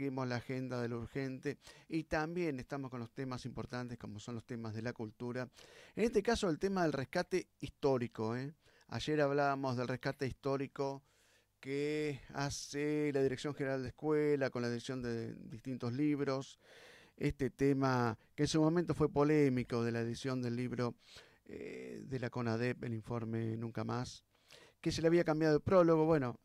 seguimos la agenda de lo urgente y también estamos con los temas importantes como son los temas de la cultura. En este caso el tema del rescate histórico, ¿eh? Ayer hablábamos del rescate histórico que hace la Dirección General de Escuela con la edición de distintos libros. Este tema que en su momento fue polémico de la edición del libro de la CONADEP, el informe Nunca Más, que se le había cambiado el prólogo. Bueno,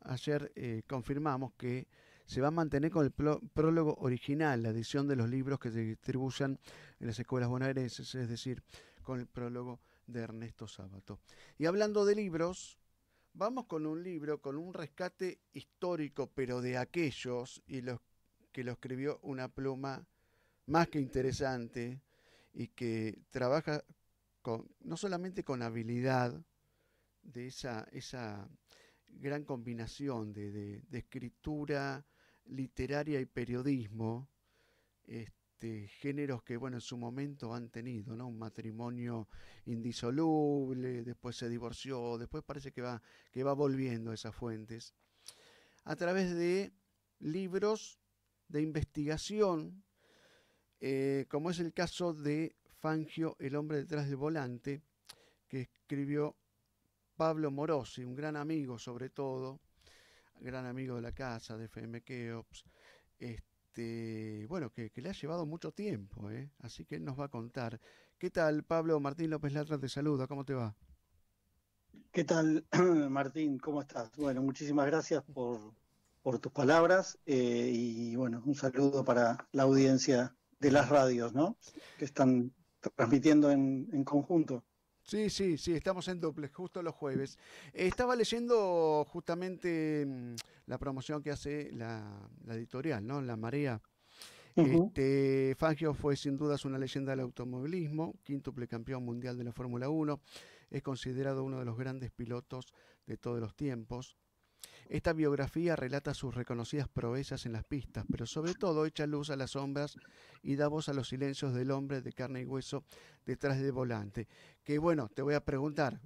ayer confirmamos que se va a mantener con el prólogo original, la edición de los libros que se distribuyan en las escuelas bonaerenses, es decir, con el prólogo de Ernesto Sábato. Y hablando de libros, vamos con un libro, con un rescate histórico, pero de aquellos, y los que lo escribió una pluma más que interesante y que trabaja no solamente con habilidad, de esa gran combinación de escritura literaria y periodismo, géneros que bueno en su momento han tenido, ¿no? Un matrimonio indisoluble, después se divorció, después parece que va volviendo a esas fuentes a través de libros de investigación, como es el caso de Fangio, el hombre detrás del volante, que escribió Pablo Morosi, un gran amigo sobre todo, gran amigo de la casa, de FM Keops, bueno, que le ha llevado mucho tiempo, ¿eh? Así que él nos va a contar. ¿Qué tal, Pablo? Martín López Latra te saluda, ¿cómo te va? ¿Qué tal, Martín? ¿Cómo estás? Bueno, muchísimas gracias por tus palabras y bueno, un saludo para la audiencia de las radios, ¿no? Que están transmitiendo en conjunto. Sí, sí, sí, estamos en duplex, justo los jueves. Estaba leyendo justamente la promoción que hace la editorial, ¿no? La Marea. Ujú. Fangio fue sin dudas una leyenda del automovilismo, quíntuple campeón mundial de la Fórmula 1, es considerado uno de los grandes pilotos de todos los tiempos. Esta biografía relata sus reconocidas proezas en las pistas, pero sobre todo echa luz a las sombras y da voz a los silencios del hombre de carne y hueso detrás del volante. Que bueno, te voy a preguntar,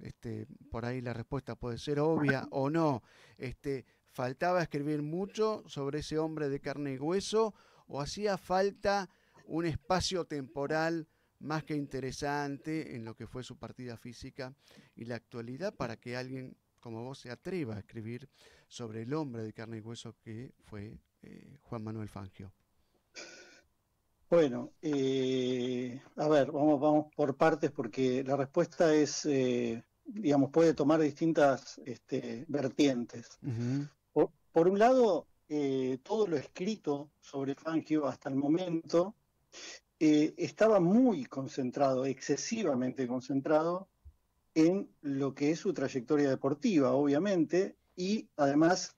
por ahí la respuesta puede ser obvia o no. ¿Faltaba escribir mucho sobre ese hombre de carne y hueso o hacía falta un espacio temporal más que interesante en lo que fue su partida física y la actualidad para que alguien como vos se atreva a escribir sobre el hombre de carne y hueso que fue Juan Manuel Fangio? Bueno, a ver, vamos por partes porque la respuesta es, digamos, puede tomar distintas vertientes. Ujú. Por un lado, todo lo escrito sobre Fangio hasta el momento estaba muy concentrado, excesivamente concentrado en lo que es su trayectoria deportiva, obviamente, y además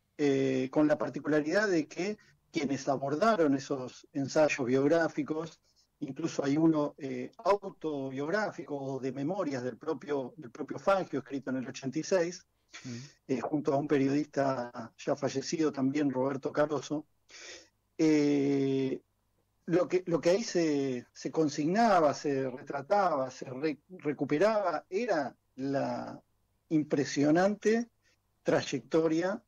con la particularidad de que quienes abordaron esos ensayos biográficos, incluso hay uno autobiográfico o de memorias del propio Fangio, escrito en el 86, Mm. junto a un periodista ya fallecido también, Roberto Caroso. eh, lo que ahí se consignaba, se retrataba, recuperaba, era la impresionante trayectoria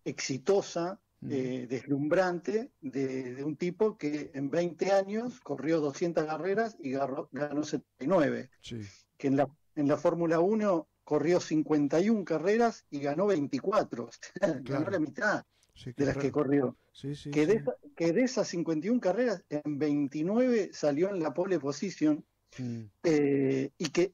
exitosa, Mm. deslumbrante de un tipo que en 20 años corrió 200 carreras y ganó 79, Sí, que en la Fórmula 1 corrió 51 carreras y ganó 24, ganó la claro. mitad Sí, de las que corrió. sí, sí, Que de, sí. esa- que de esas 51 carreras, en 29 salió en la pole position, Mm. y que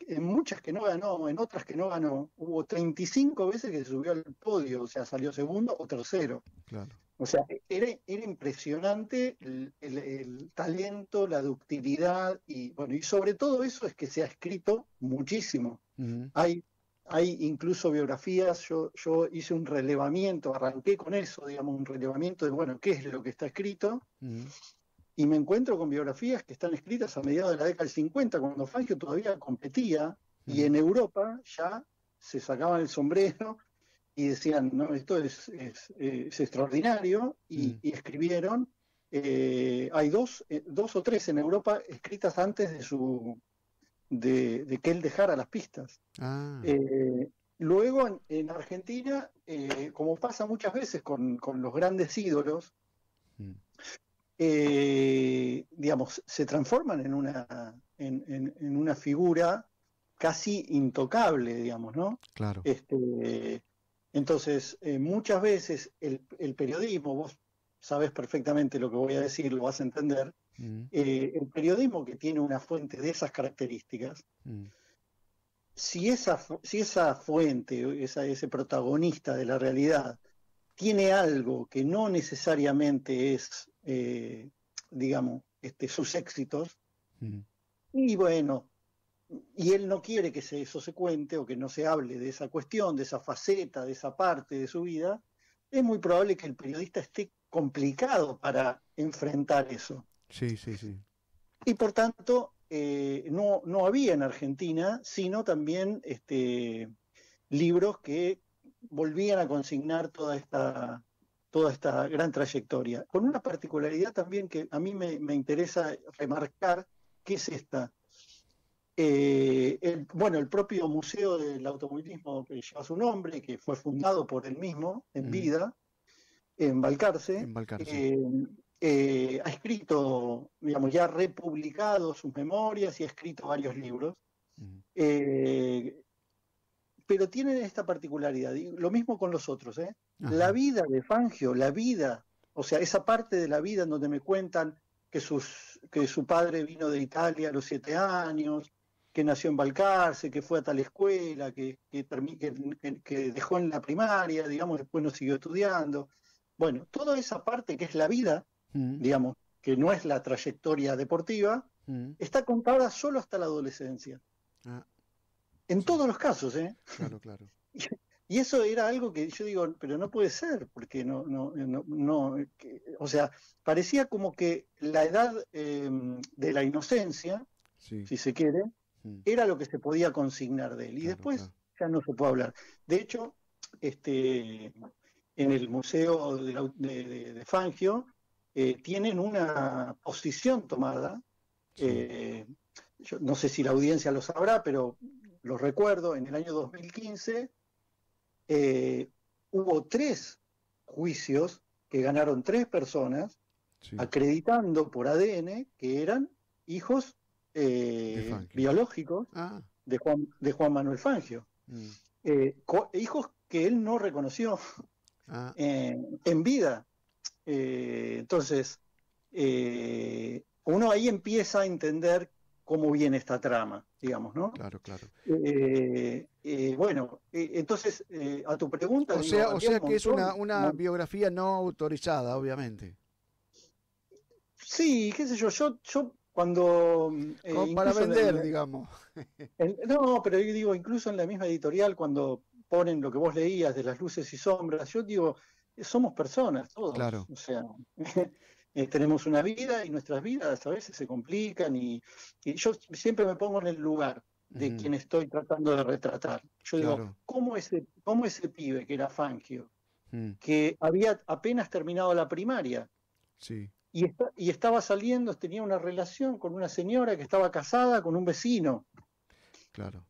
en muchas que no ganó, en otras que no ganó, hubo 35 veces que subió al podio, o sea, salió segundo o tercero. Claro. O sea, era impresionante el talento, la ductilidad y bueno, y sobre todo eso es que se ha escrito muchísimo. Mm. Hay, hay incluso biografías, yo hice un relevamiento, arranqué con eso, digamos, un relevamiento de, bueno, qué es lo que está escrito, Mm. y me encuentro con biografías que están escritas a mediados de la década del 50, cuando Fangio todavía competía, y Mm. en Europa ya se sacaban el sombrero y decían, no, esto es extraordinario, Mm. y escribieron, hay dos o tres en Europa escritas antes de que él dejara las pistas. Ah, Eh, Luego en Argentina, como pasa muchas veces con los grandes ídolos, Mm, digamos, se transforman en una figura casi intocable, digamos, ¿no? claro. Entonces, muchas veces el periodismo, vos sabés perfectamente lo que voy a decir, lo vas a entender, Mm, el periodismo que tiene una fuente de esas características, mm, si esa fuente, ese protagonista de la realidad, tiene algo que no necesariamente es, digamos, sus éxitos, mm, y bueno, y él no quiere que eso se cuente o que no se hable de esa cuestión, de esa faceta, de esa parte de su vida, es muy probable que el periodista esté complicado para enfrentar eso. sí, sí, sí. Y por tanto, no había en Argentina, sino también libros que volvían a consignar toda esta gran trayectoria, con una particularidad también que a mí me interesa remarcar, que es esta. Bueno, el propio Museo del Automovilismo que lleva su nombre, que fue fundado por él mismo en Mm, vida, en Balcarce, en Balcarce. ha escrito, digamos, ya ha republicado sus memorias y ha escrito varios libros. Mm, eh, pero tienen esta particularidad, y lo mismo con los otros, ¿eh? La ajá. vida de Fangio, la vida, o sea, esa parte de la vida en donde me cuentan que su padre vino de Italia a los 7 años, que nació en Balcarce, que fue a tal escuela, que dejó en la primaria, digamos, después no siguió estudiando. Bueno, toda esa parte que es la vida, Mm, digamos, que no es la trayectoria deportiva, mm, está contada solo hasta la adolescencia. ah, En sí, todos los casos, ¿eh? claro, claro. Y eso era algo que yo digo, pero no puede ser, porque o sea, parecía como que la edad de la inocencia, Sí, si se quiere, mm, era lo que se podía consignar de él, y claro, después claro. ya no se puede hablar. De hecho, en el Museo de Fangio tienen una posición tomada, Sí. eh, yo no sé si la audiencia lo sabrá, pero lo recuerdo, en el año 2015 eh, hubo 3 juicios que ganaron 3 personas, Sí, acreditando por ADN que eran hijos de Fangio. biológicos Ah, de Juan Manuel Fangio. mm, Hijos que él no reconoció ah, en vida. Entonces, uno ahí empieza a entender cómo viene esta trama, digamos, ¿no? claro, claro. Bueno, entonces, a tu pregunta, digo, O había un sea que es montón. una biografía no autorizada, obviamente. Sí, qué sé yo cuando, Como para incluso vender, digamos. no, pero yo digo, incluso en la misma editorial, cuando ponen lo que vos leías de las luces y sombras, yo digo, somos personas todos, Claro. o sea, tenemos una vida y nuestras vidas a veces se complican y yo siempre me pongo en el lugar de Ujú, quien estoy tratando de retratar. Yo digo, claro. ¿cómo ese pibe que era Fangio, Mm, que había apenas terminado la primaria sí, y estaba saliendo, tenía una relación con una señora que estaba casada con un vecino claro,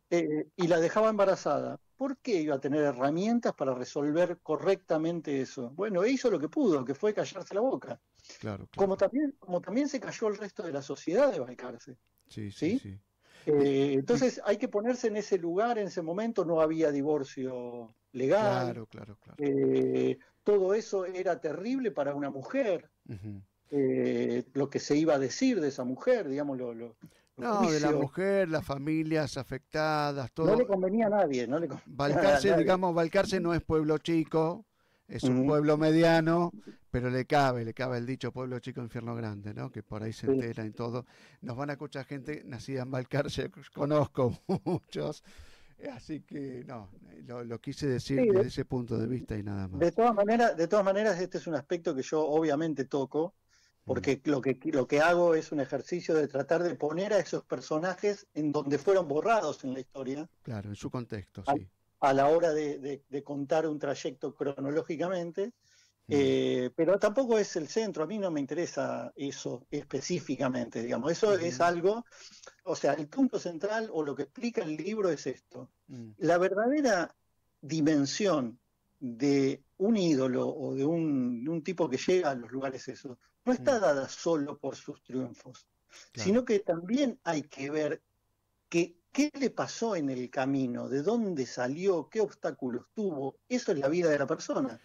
y la dejaba embarazada? ¿Por qué iba a tener herramientas para resolver correctamente eso? Bueno, hizo lo que pudo, que fue callarse la boca. claro, Como claro. también, como también se cayó el resto de la sociedad de Balcarce, Sí, sí, ¿sí? sí. Y, y Entonces hay que ponerse en ese lugar, en ese momento no había divorcio legal, claro, claro, claro. todo eso era terrible para una mujer, Ujú. lo que se iba a decir de esa mujer, digamos, los No, de la juicios, mujer, las familias afectadas, no todo. le convenía a nadie, no le convenía a Balcarce, nadie. digamos, Balcarce no es pueblo chico, es un Ujú. pueblo mediano, pero le cabe el dicho pueblo chico, infierno grande, ¿no? Que por ahí se Sí. entera y todo. Nos van a escuchar gente nacida en Balcarce, conozco muchos, así que no, lo quise decir Sí, desde ese punto de vista y nada de más. todas maneras, este es un aspecto que yo obviamente toco, Mm, porque lo que hago es un ejercicio de tratar de poner a esos personajes en donde fueron borrados en la historia, claro, en su contexto, a, sí. a la hora de contar un trayecto cronológicamente, Mm, pero tampoco es el centro, a mí no me interesa eso específicamente, digamos, eso es ujú, algo, o sea, el punto central o lo que explica el libro es esto. mm, La verdadera dimensión de un ídolo o de un tipo que llega a los lugares esos, no está dada solo por sus triunfos, Claro. sino que también hay que ver qué le pasó en el camino, de dónde salió, qué obstáculos tuvo. Eso es la vida de la persona.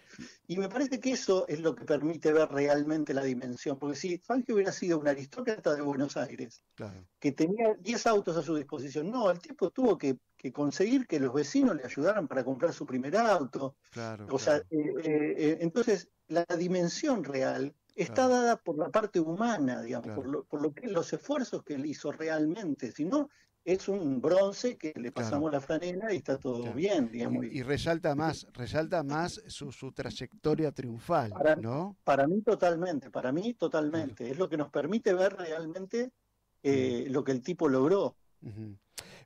Y me parece que eso es lo que permite ver realmente la dimensión. Porque si Fangio hubiera sido un aristócrata de Buenos Aires, Claro. que tenía 10 autos a su disposición, no, el tipo tuvo que conseguir que los vecinos le ayudaran para comprar su primer auto. Claro, O sea, claro. entonces la dimensión real está Claro, dada por la parte humana, digamos, claro, por lo que los esfuerzos que él hizo realmente. Si no, es un bronce que le claro, pasamos la franela y está todo claro. bien, digamos. Y resalta más su trayectoria triunfal, Para, ¿no? para mí Claro. totalmente. Es lo que nos permite ver realmente Mm, lo que el tipo logró. ujú.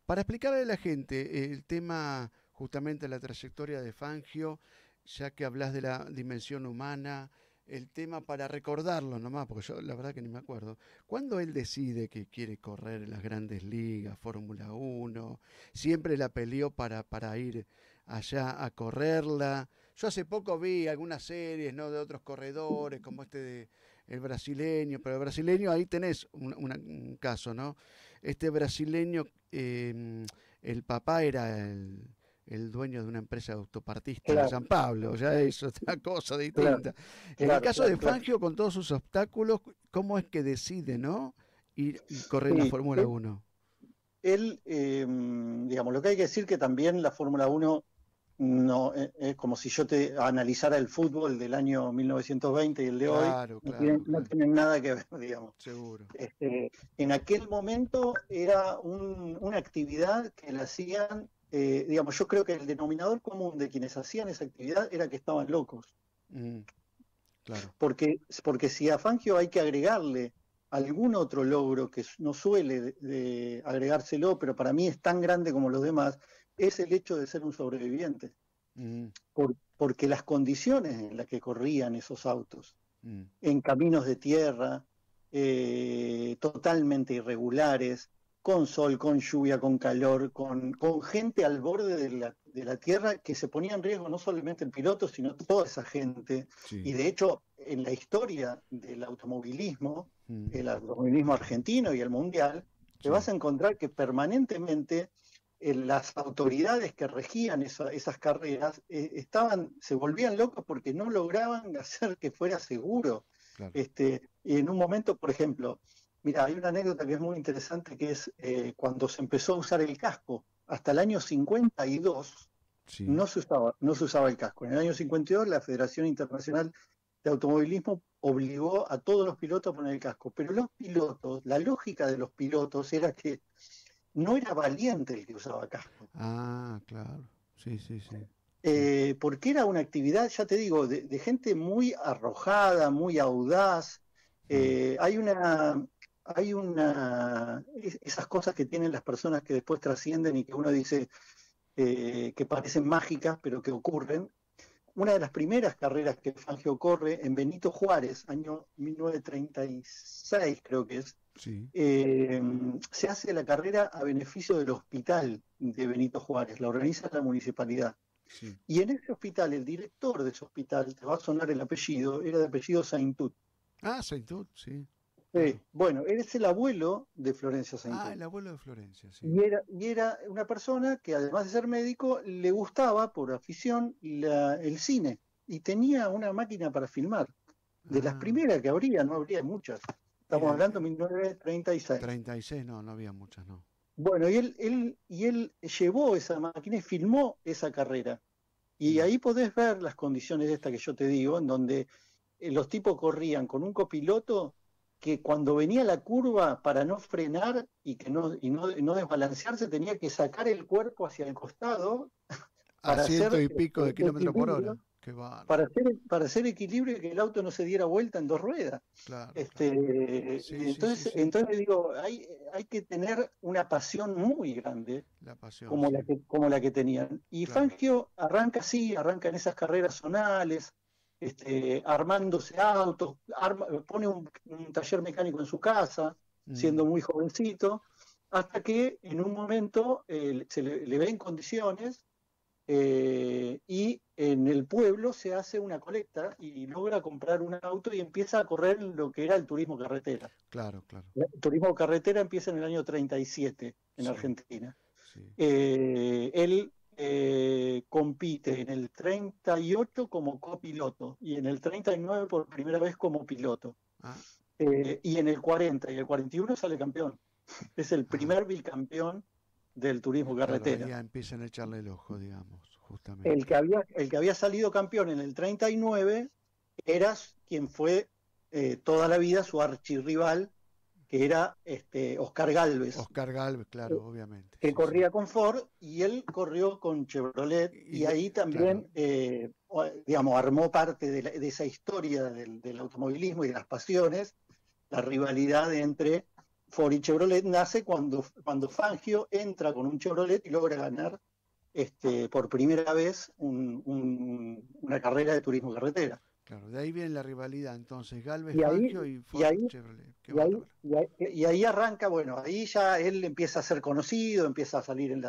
Para explicarle a la gente el tema, justamente la trayectoria de Fangio, ya que hablas de la dimensión humana, el tema para recordarlo nomás, porque yo la verdad que ni me acuerdo. ¿Cuándo él decide que quiere correr en las grandes ligas, Fórmula Uno? Siempre la peleó para ir allá a correrla. Yo hace poco vi algunas series, ¿no?, de otros corredores, como este de el brasileño, pero el brasileño ahí tenés un caso, ¿no? Este brasileño, el papá era el dueño de una empresa autopartista en Claro, San Pablo, ya es otra cosa claro, distinta. En el claro, caso de claro, claro. Fangio, con todos sus obstáculos, ¿cómo es que decide, no? Ir y correr la Sí, Fórmula Uno. digamos, lo que hay que decir que también la Fórmula Uno no es como si yo te analizara el fútbol del año 1920 y el de hoy, Claro, claro, no claro, tienen nada que ver, digamos. seguro. En aquel momento era una actividad que la hacían, digamos, yo creo que el denominador común de quienes hacían esa actividad era que estaban locos. Mm, claro. Porque si a Fangio hay que agregarle algún otro logro que no suele agregárselo, pero para mí es tan grande como los demás, es el hecho de ser un sobreviviente. Mm, Porque las condiciones en las que corrían esos autos, mm, en caminos de tierra, totalmente irregulares, con sol, con lluvia, con calor, con gente al borde de la tierra que se ponía en riesgo no solamente el piloto, sino toda esa gente. sí. Y de hecho, en la historia del automovilismo, el automovilismo argentino y el mundial, te Sí. vas a encontrar que permanentemente las autoridades que regían esas carreras se volvían locos porque no lograban hacer que fuera seguro. Claro. En un momento, por ejemplo, mira, hay una anécdota que es muy interesante, que es cuando se empezó a usar el casco. Hasta el año 52 Sí. no se usaba el casco. En el año 52 la Federación Internacional de Automovilismo obligó a todos los pilotos a poner el casco. Pero los pilotos, la lógica de los pilotos era que no era valiente el que usaba casco. Ah, claro. Sí, sí, sí. Sí. Porque era una actividad, ya te digo, de gente muy arrojada, muy audaz. Mm, Hay esas cosas que tienen las personas que después trascienden y que uno dice que parecen mágicas, pero que ocurren. Una de las primeras carreras que Fangio corre en Benito Juárez, año 1936 creo que es, sí. se hace la carrera a beneficio del hospital de Benito Juárez, la organiza la municipalidad. Sí. Y en ese hospital, el director de ese hospital, te va a sonar el apellido, era de apellido Saintut. Ah, Saintud, sí. Claro. Bueno, él es el abuelo de Florencia Ah, Saintut. el abuelo de Florencia, sí. Y era una persona que además de ser médico, le gustaba por afición el cine. Y tenía una máquina para filmar. De las Ah, primeras que habría, no habría muchas. y Estamos hablando de 1936. 36, no, no había muchas, no. Bueno, y él llevó esa máquina y filmó esa carrera. Y Mm. ahí podés ver las condiciones de esta que yo te digo, en donde los tipos corrían con un copiloto que cuando venía la curva para no frenar y no desbalancearse tenía que sacar el cuerpo hacia el costado A para ciento hacer y pico de kilómetros por hora. equilibrio, Qué bárbaro. para hacer equilibrio y que el auto no se diera vuelta en dos ruedas. Claro, claro. Sí, sí, sí, Entonces, sí. entonces digo, hay que tener una pasión muy grande La pasión, como sí. como la que tenían. Y Claro. Fangio arranca así, arranca en esas carreras zonales, armándose autos, pone un taller mecánico en su casa, Mm, siendo muy jovencito, hasta que en un momento se le ve en condiciones y en el pueblo se hace una colecta y logra comprar un auto y empieza a correr lo que era el turismo carretera. Claro, claro. El turismo carretera empieza en el año 37 en Sí, Argentina. sí. Él compite en el 38 como copiloto y en el 39 por primera vez como piloto. Ah, Y en el 40 y el 41 sale campeón. Es el ah, primer bicampeón del turismo claro, ahí carretera. ya empiezan a echarle el ojo, digamos, El justamente. que había salido campeón en el 39 era quien fue toda la vida su archirrival, que era Oscar Gálvez, Oscar Galvez, claro, obviamente, que sí, sí. corría con Ford y él corrió con Chevrolet y ahí Claro, también, digamos, armó parte de esa historia del automovilismo y de las pasiones. La rivalidad entre Ford y Chevrolet nace cuando Fangio entra con un Chevrolet y logra ganar por primera vez una carrera de turismo carretera. claro. De ahí viene la rivalidad, entonces, Galvez Y ahí, Fangio y y Ford ahí, Chevrolet. Qué y ahí, bárbaro. y ahí arranca, bueno, ahí ya él empieza a ser conocido, empieza a salir en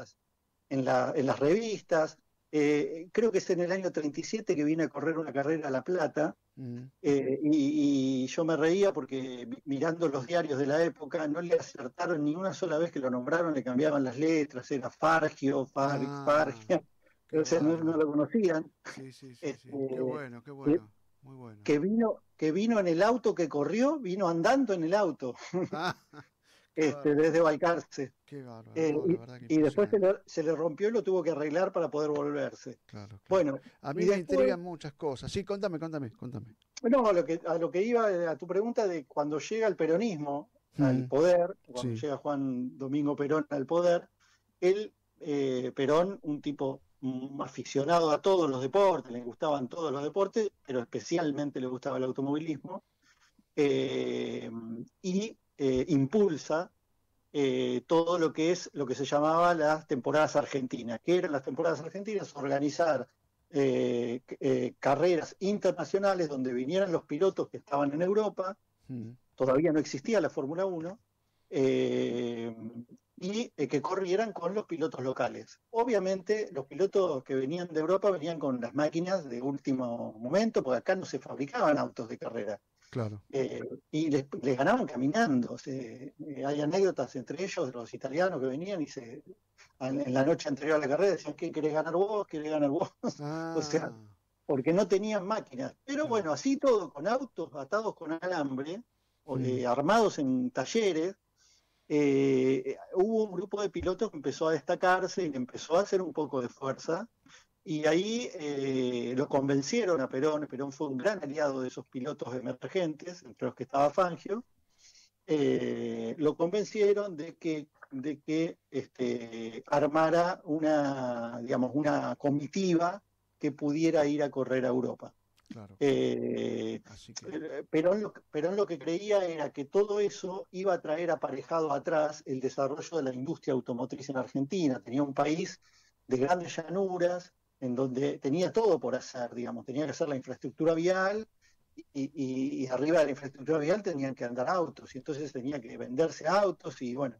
las revistas. Creo que es en el año 37 que viene a correr una carrera a La Plata, Mm. y yo me reía porque mirando los diarios de la época no le acertaron ni una sola vez que lo nombraron, le cambiaban las letras, era Fargio, Ah, Fargia, qué o sea, no bárbaro. lo conocían. Sí, sí, sí, sí. Este, Qué que, bueno, muy bueno. que vino en el auto que corrió, vino andando en el auto, Ah, qué bárbaro, desde Balcarce. qué bárbaro. Eh, No, la verdad que y después impresionante. se le rompió y lo tuvo que arreglar para poder volverse. Claro, claro. Bueno, A y mí me después, intrigan muchas cosas. Sí, contame, contame, contame. no, a lo que iba a tu pregunta de cuando llega el peronismo al Mm, poder, cuando sí, llega Juan Domingo Perón al poder, él, Perón, un tipo aficionado a todos los deportes, le gustaban todos los deportes, pero especialmente le gustaba el automovilismo, eh, y impulsa todo lo que es lo que se llamaba las temporadas argentinas. ¿Qué eran las temporadas argentinas? Organizar carreras internacionales donde vinieran los pilotos que estaban en Europa, mm, todavía no existía la Fórmula 1, eh, y que corrieran con los pilotos locales. Obviamente los pilotos que venían de Europa venían con las máquinas de último momento, porque acá no se fabricaban autos de carrera. claro. eh, y les ganaban caminando. Hay anécdotas entre ellos, de los italianos que venían en la noche anterior a la carrera decían, ¿qué querés ganar vos? ¿Querés ganar vos? O sea, Ah, porque no tenían máquinas. Pero claro. bueno, así todo, con autos atados con alambre, Mm, armados en talleres, hubo un grupo de pilotos que empezó a destacarse y que empezó a hacer un poco de fuerza. Y ahí lo convencieron a Perón. Perón fue un gran aliado de esos pilotos emergentes, entre los que estaba Fangio. Lo convencieron de que armara digamos, una comitiva que pudiera ir a correr a Europa. claro. Eh, Así que, Perón lo que creía era que todo eso iba a traer aparejado atrás el desarrollo de la industria automotriz en Argentina. Tenía un país de grandes llanuras, en donde tenía todo por hacer, digamos, tenía que hacer la infraestructura vial y arriba de la infraestructura vial tenían que andar autos y entonces tenía que venderse autos y bueno,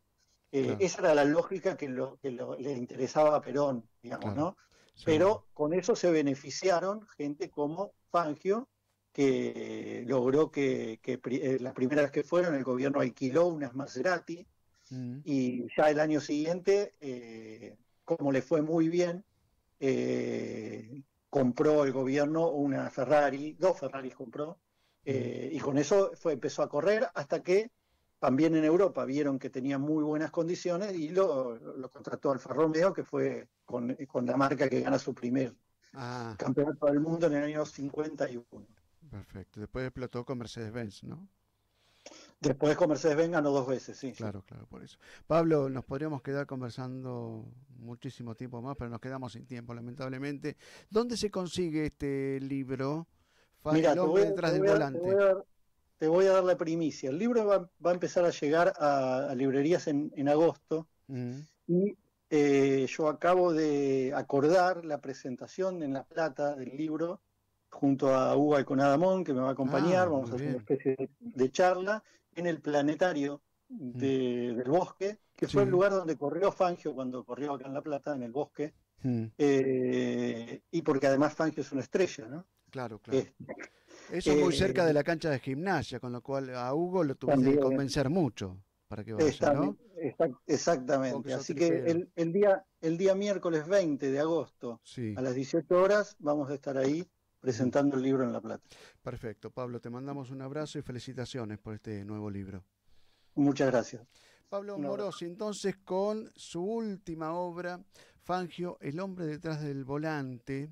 claro, esa era la lógica le interesaba a Perón, digamos, claro, ¿no? seguro. Pero con eso se beneficiaron gente como Fangio, que logró que la primera vez que fueron el gobierno alquiló unas Maserati Mm, y ya el año siguiente, como le fue muy bien, compró el gobierno una Ferrari, dos Ferraris compró, mm. y con eso empezó a correr hasta que también en Europa vieron que tenía muy buenas condiciones y lo contrató Alfa Romeo, que fue con la marca que gana su primer Ah, campeonato del mundo en el año 51. perfecto. Después explotó con Mercedes-Benz, ¿no? Después con Mercedes-Benz ganó dos veces, sí, sí. Claro, claro, por eso. Pablo, nos podríamos quedar conversando muchísimo tiempo más, pero nos quedamos sin tiempo, lamentablemente. ¿Dónde se consigue este libro? El Mira, hombre detrás del volante. te voy a dar la primicia. El libro va a empezar a llegar a librerías en agosto Mm, y yo acabo de acordar la presentación en La Plata del libro junto a Hugo Alconadamón, que me va a acompañar. ah, Vamos muy a hacer una bien. especie de charla en el planetario Mm, del Bosque, que fue el sí, lugar donde corrió Fangio cuando corrió acá en La Plata, en el Bosque. Mm, y porque además Fangio es una estrella, ¿no? claro, claro. Eh, Eso es muy cerca de eh, la cancha de gimnasia, con lo cual a Hugo lo tuviste que también convencer mucho para que vaya, ¿no? Vos que exactamente. sos Así que tripero. el día miércoles 20 de agosto Sí. a las 18 horas vamos a estar ahí Ujú. presentando el libro en La Plata. Perfecto, Pablo, te mandamos un abrazo y felicitaciones por este nuevo libro. Muchas gracias. Pablo Un abrazo. Morosi, entonces, con su última obra, Fangio, El hombre detrás del volante,